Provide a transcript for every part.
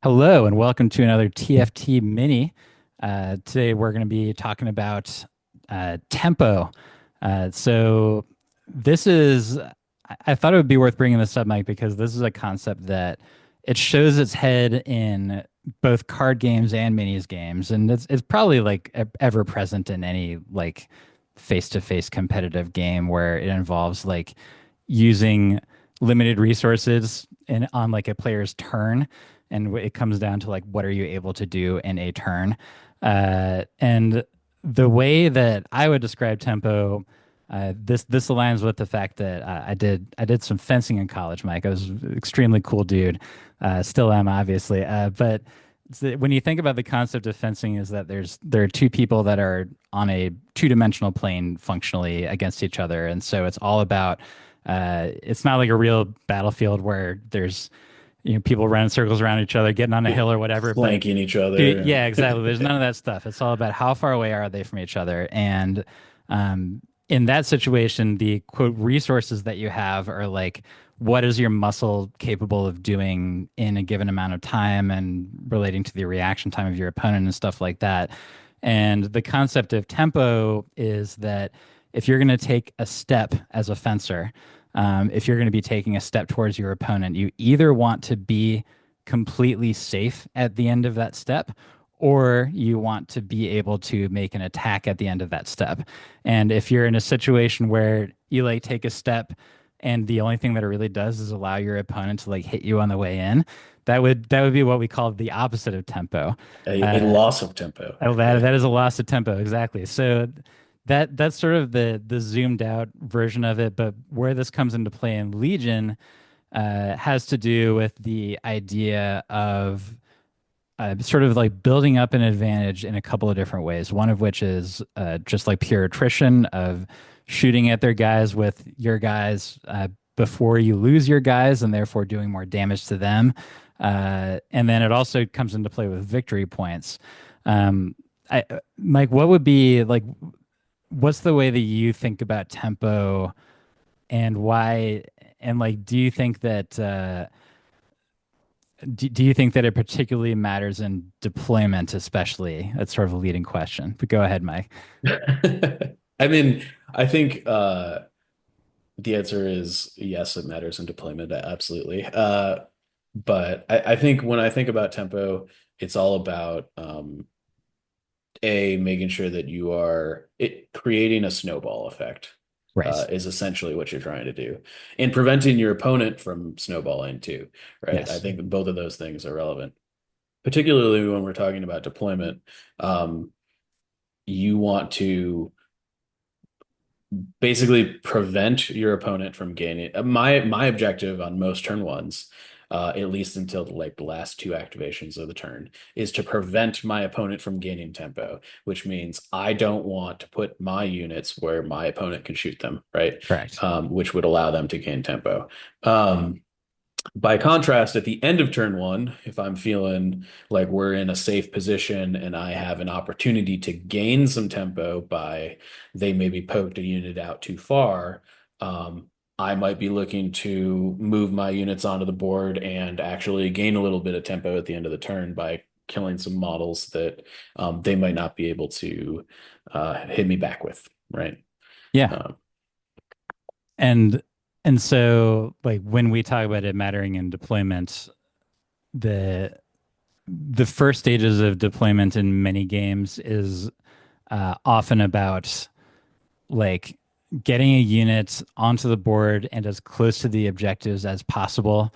Hello and welcome to another TFT mini. Today we're going to be talking about tempo. So this is, I thought it would be worth bringing this up, Mike, because this is a concept that it shows its head in both card games and minis games, and it's probably like ever present in any like face-to-face competitive game where it involves like using limited resources in on like a player's turn, and it comes down to like what are you able to do in a turn. And the way that I would describe tempo, this aligns with the fact that I did some fencing in college, Mike. I was an extremely cool dude, still am obviously, but when you think about the concept of fencing, is that there are two people that are on a two-dimensional plane functionally against each other, and so it's all about. It's not like a real battlefield where there's people running circles around each other, getting on a Yeah. hill or whatever. But Flanking each dude, other. yeah, exactly. There's none of that stuff. It's all about how far away are they from each other. And in that situation, the quote resources that you have are like, what is your muscle capable of doing in a given amount of time and relating to the reaction time of your opponent and stuff like that. And the concept of tempo is that if you're going to take a step as a fencer, if you're going to be taking a step towards your opponent, you either want to be completely safe at the end of that step, or you want to be able to make an attack at the end of that step. And if you're in a situation where you like take a step and the only thing that it really does is allow your opponent to like hit you on the way in, that would be what we call the opposite of tempo. A Uh, loss of tempo. Oh, that Yeah. that is a loss of tempo, exactly. So that's sort of the zoomed out version of it. But where this comes into play in Legion has to do with the idea of sort of like building up an advantage in a couple of different ways. One of which is just like pure attrition of shooting at their guys with your guys before you lose your guys, and therefore doing more damage to them. And then it also comes into play with victory points. Mike, what would be like? What's the way that you think about tempo, and why? And like, do you think that do you think that it particularly matters in deployment, especially? That's sort of a leading question. But go ahead, Mike. I mean, I think the answer is yes, it matters in deployment, absolutely. But I think when I think about tempo, it's all about making sure that you are creating a snowball effect, Right. is essentially what you're trying to do, and preventing your opponent from snowballing too, right? I Yes. think that both of those things are relevant, particularly when we're talking about deployment. Um, you want to basically prevent your opponent from gaining. My objective on most turn ones, at least until like the last two activations of the turn, is to prevent my opponent from gaining tempo, which means I don't want to put my units where my opponent can shoot them, right? Correct. Which would allow them to gain tempo. Um, by contrast, at the end of turn one, if I'm feeling like we're in a safe position and I have an opportunity to gain some tempo by they maybe poked a unit out too far, I might be looking to move my units onto the board and actually gain a little bit of tempo at the end of the turn by killing some models that they might not be able to hit me back with, right? Yeah. Um, And and so like when we talk about it mattering in deployment, the the first stages of deployment in many games is often about like getting a unit onto the board and as close to the objectives as possible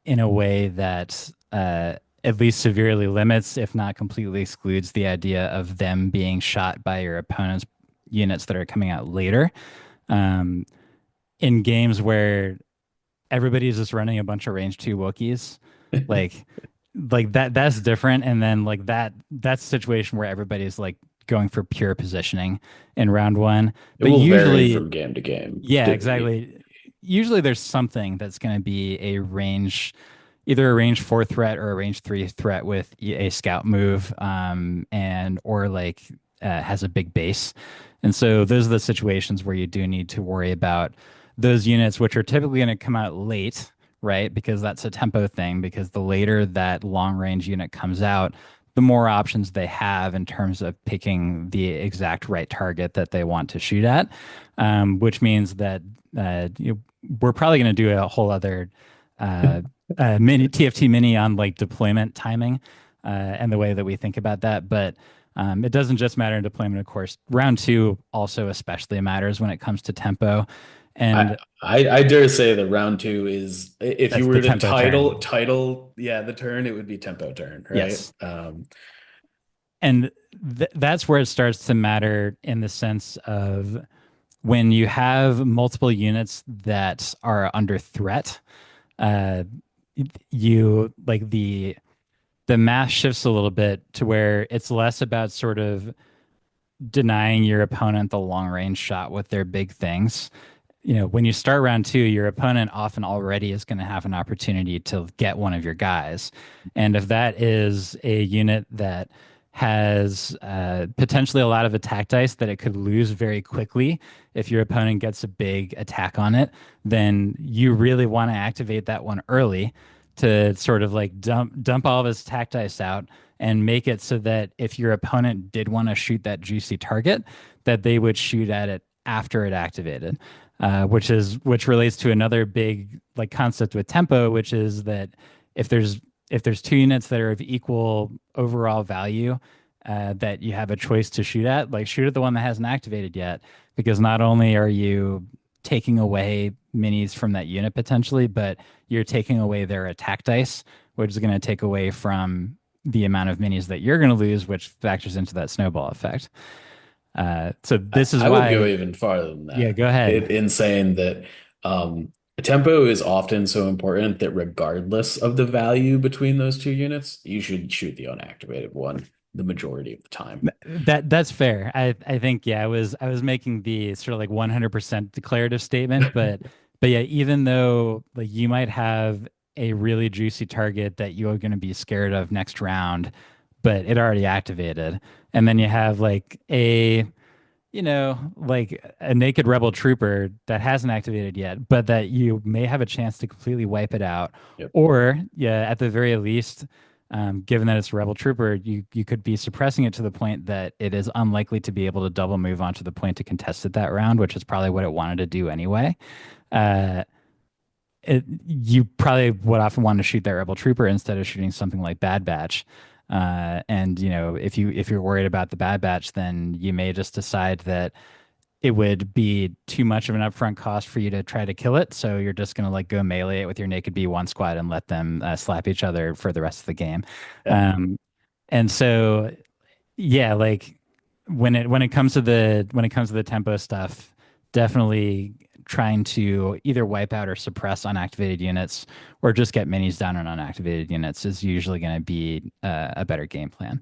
in a way that at least severely limits, if not completely excludes, the idea of them being shot by your opponent's units that are coming out later. Um, in games where everybody's just running a bunch of range two Wookiees, like that's different. And then like that's a situation where everybody's like going for pure positioning in round one. it But will vary usually, from game to game. yeah, exactly. Usually there's something that's going to be a range, either a range four threat or a range three threat with a scout move, and or like has a big base. And so those are the situations where you do need to worry about those units, which are typically going to come out late, right? Because that's a tempo thing, because the later that long range unit comes out, the more options they have in terms of picking the exact right target that they want to shoot at, which means that we're probably going to do a whole other mini TFT mini on like deployment timing and the way that we think about that. But it doesn't just matter in deployment, of course. Round two also especially matters when it comes to tempo. I, And I dare say that round two is, if you that's the were to tempo turn. yeah, the turn, it would be tempo turn, right? Yes. And that's where it starts to matter in the sense of when you have multiple units that are under threat, uh, you like the math shifts a little bit to where it's less about sort of denying your opponent the long range shot with their big things. When you start round two, your opponent often already is going to have an opportunity to get one of your guys. And if that is a unit that has potentially a lot of attack dice that it could lose very quickly if your opponent gets a big attack on it, then you really want to activate that one early to sort of like dump all of his attack dice out and make it so that if your opponent did want to shoot that juicy target, that they would shoot at it after it activated, which relates to another big like concept with tempo, which is that if there's if there's two units that are of equal overall value, that you have a choice to shoot at, like shoot at the one that hasn't activated yet, because not only are you taking away minis from that unit potentially, but you're taking away their attack dice, which is going to take away from the amount of minis that you're going to lose, which factors into that snowball effect. So this is I would go why, even farther than yeah, that. go ahead. In saying that tempo is often so important that regardless of the value between those two units, you should shoot the unactivated one the majority of the time. That's fair. I think yeah, I was making the sort of like 100% declarative statement, but yeah, even though like you might have a really juicy target that you're going to be scared of next round, but it already activated, and then you have like like a naked rebel trooper that hasn't activated yet, but that you may have a chance to completely wipe it out. Yep. Or, yeah, at the very least, given that it's a rebel trooper, you could be suppressing it to the point that it is unlikely to be able to double move onto the point to contest it that round, which is probably what it wanted to do anyway. Uh, you probably would often want to shoot that rebel trooper instead of shooting something like Bad Batch. And if you're worried about the Bad Batch, then you may just decide that it would be too much of an upfront cost for you to try to kill it. So you're just gonna like go melee it with your naked B1 squad and let them slap each other for the rest of the game. Yeah. Um, and so yeah, like when it comes to the tempo stuff, definitely trying to either wipe out or suppress unactivated units or just get minis down on unactivated units is usually going to be a better game plan.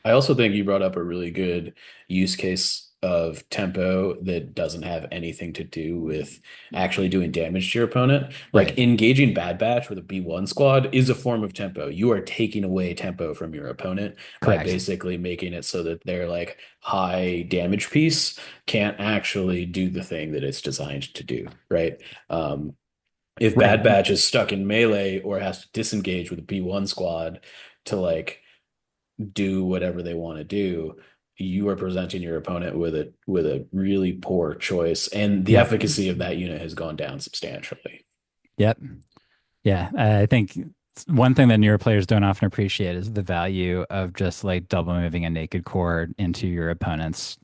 I also think you brought up a really good use case of tempo that doesn't have anything to do with actually doing damage to your opponent. Like Right. engaging Bad Batch with a B1 squad is a form of tempo. You are taking away tempo from your opponent by Correct. basically making it so that their like high damage piece can't actually do the thing that it's designed to do, right? If Right. Bad Batch is stuck in melee or has to disengage with a B1 squad to like do whatever they want to do, you are presenting your opponent with a really poor choice, and the Yep. efficacy of that unit has gone down substantially. Yep. Yeah. I think one thing that newer players don't often appreciate is the value of just like double moving a naked core into your opponent's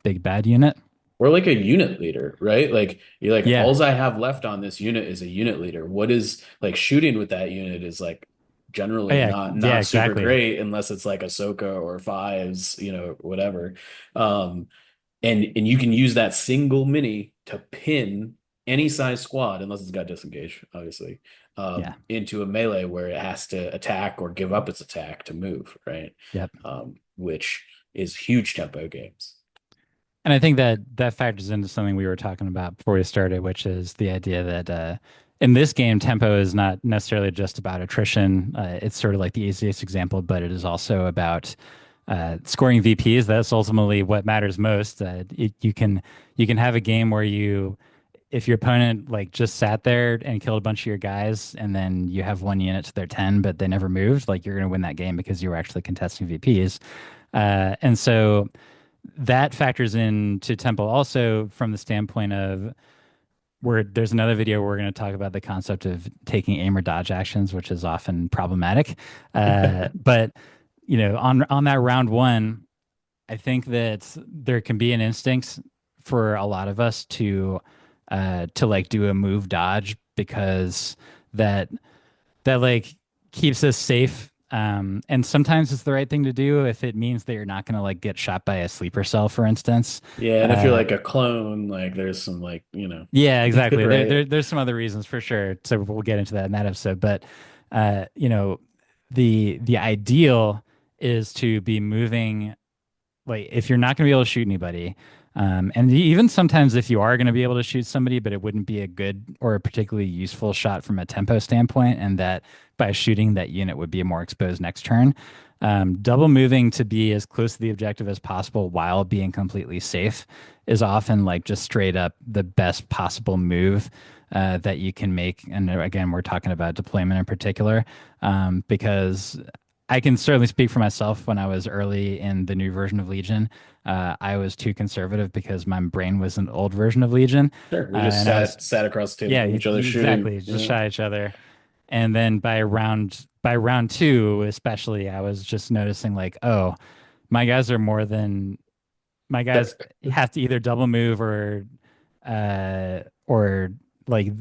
big bad unit. Or like a unit leader, right? Like you're like, Yeah. alls I have left on this unit is a unit leader. What is like shooting with that unit is like Oh, generally yeah. Yeah, not super exactly. great unless it's like Ahsoka or Fives, whatever. Um, and you can use that single mini to pin any size squad, unless it's got disengage, obviously, Yeah. into a melee where it has to attack or give up its attack to move, right? Yep. Which is huge tempo games. And I think that that factors into something we were talking about before we started, which is the idea that in this game, tempo is not necessarily just about attrition. It's sort of like the easiest example, but it is also about scoring VPs. That's ultimately what matters most. You can have a game where you if your opponent like just sat there and killed a bunch of your guys, and then you have one unit to their 10, but they never moved, like you're going to win that game because you were actually contesting VPs. And so that factors into tempo also from the standpoint of where there's another video where we're going to talk about the concept of taking aim or dodge actions, which is often problematic. But on that round one, I think that there can be an instinct for a lot of us to like do a move dodge because that that like keeps us safe. And sometimes it's the right thing to do if it means that you're not going to like get shot by a sleeper cell, for instance. Yeah, and if you're Uh, like a clone, like there's some like, yeah, exactly. right? There's some other reasons for sure. So we'll get into that in that episode. But you know, the ideal is to be moving like if you're not going to be able to shoot anybody, and even sometimes if you are going to be able to shoot somebody, but it wouldn't be a good or a particularly useful shot from a tempo standpoint, and that by shooting that unit would be more exposed next turn. Double moving to be as close to the objective as possible while being completely safe is often like just straight up the best possible move that you can make. And again, we're talking about deployment in particular, because I can certainly speak for myself. When I was early in the new version of Legion, I was too conservative because my brain was an old version of Legion, Sure. We just and I was, sat across the table yeah, from each other shooting. exactly, just shy each other. And then by round two, especially, I was just noticing like, oh, my guys are more than my guys That- have to either double move or like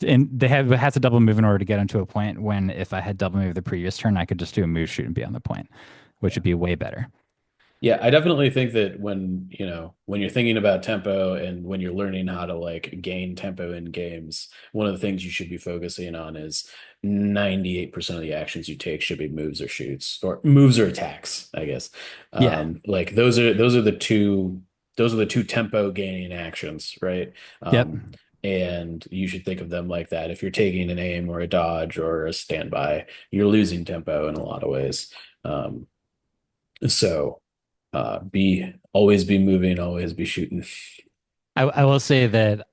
and they have to double move in order to get into a point when if I had double move the previous turn, I could just do a move shoot and be on the point, which yeah. would be way better. Yeah, I definitely think that when you're thinking about tempo and when you're learning how to like gain tempo in games, one of the things you should be focusing on is 98% of the actions you take should be moves or shoots or moves or attacks, I guess. Yeah. Like those are the two tempo gaining actions, right? Yep. And you should think of them like that. If you're taking an aim or a dodge or a standby, you're losing tempo in a lot of ways. So be always be moving, always be shooting. I will say that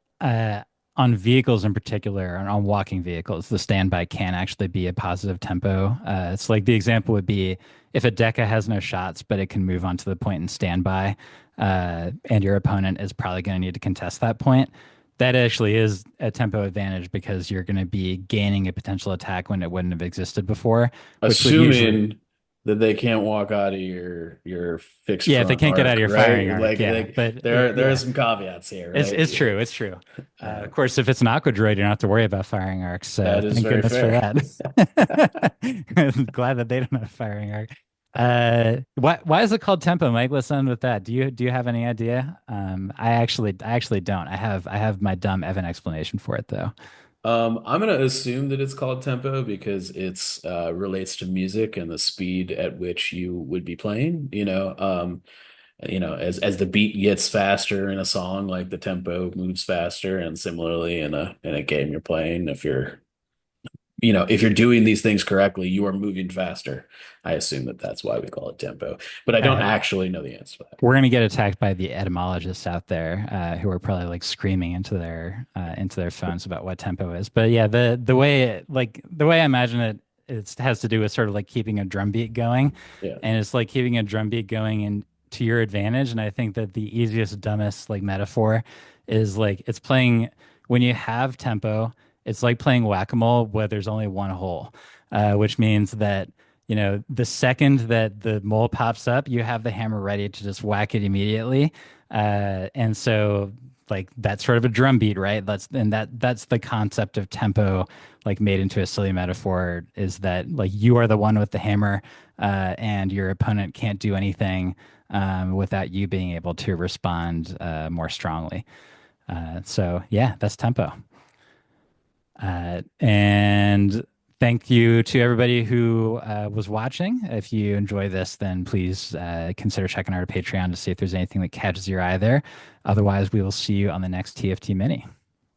on vehicles in particular, and on walking vehicles, the standby can actually be a positive tempo. It's like the example would be if a Deca has no shots, but it can move onto the point and standby, and your opponent is probably going to need to contest that point. That actually is a tempo advantage because you're going to be gaining a potential attack when it wouldn't have existed before, which would usually, Assuming that they can't walk out of your fixed yeah, if they front can't get out of arc, your firing right? arc, Like, yeah. like But there are yeah. some caveats here, It's right? it's true. It's true. Uh, Of course, if it's an aqua droid, you don't have to worry about firing arcs. So that is thank very goodness for fair. that. I'm glad that they don't have a firing arc. Why is it called tempo, Mike? Let's end with that. Do you have any idea? I actually don't. I have my dumb Evan explanation for it though. I'm gonna assume that it's called tempo because it's relates to music and the speed at which you would be playing. As the beat gets faster in a song, like the tempo moves faster, and similarly in a game you're playing, if you're doing these things correctly, you are moving faster. I assume that that's why we call it tempo, but I don't Uh, actually know the answer to that. we're gonna get attacked by the etymologists out there, who are probably like screaming into their phones about what tempo is. But yeah, the way I imagine it, it has to do with sort of like keeping a drum beat going, Yeah. and it's like keeping a drum beat going and to your advantage. And I think that the easiest, dumbest like metaphor is like it's playing when you have tempo. It's like playing whack-a-mole where there's only one hole, which means that the second that the mole pops up, you have the hammer ready to just whack it immediately. And so like that's sort of a drum beat, right? That's the concept of tempo, like made into a silly metaphor, is that like you are the one with the hammer, and your opponent can't do anything without you being able to respond more strongly. So yeah, that's tempo. And thank you to everybody who was watching. If you enjoy this, then please consider checking out our Patreon to see if there's anything that catches your eye there. Otherwise, we will see you on the next TFT Mini.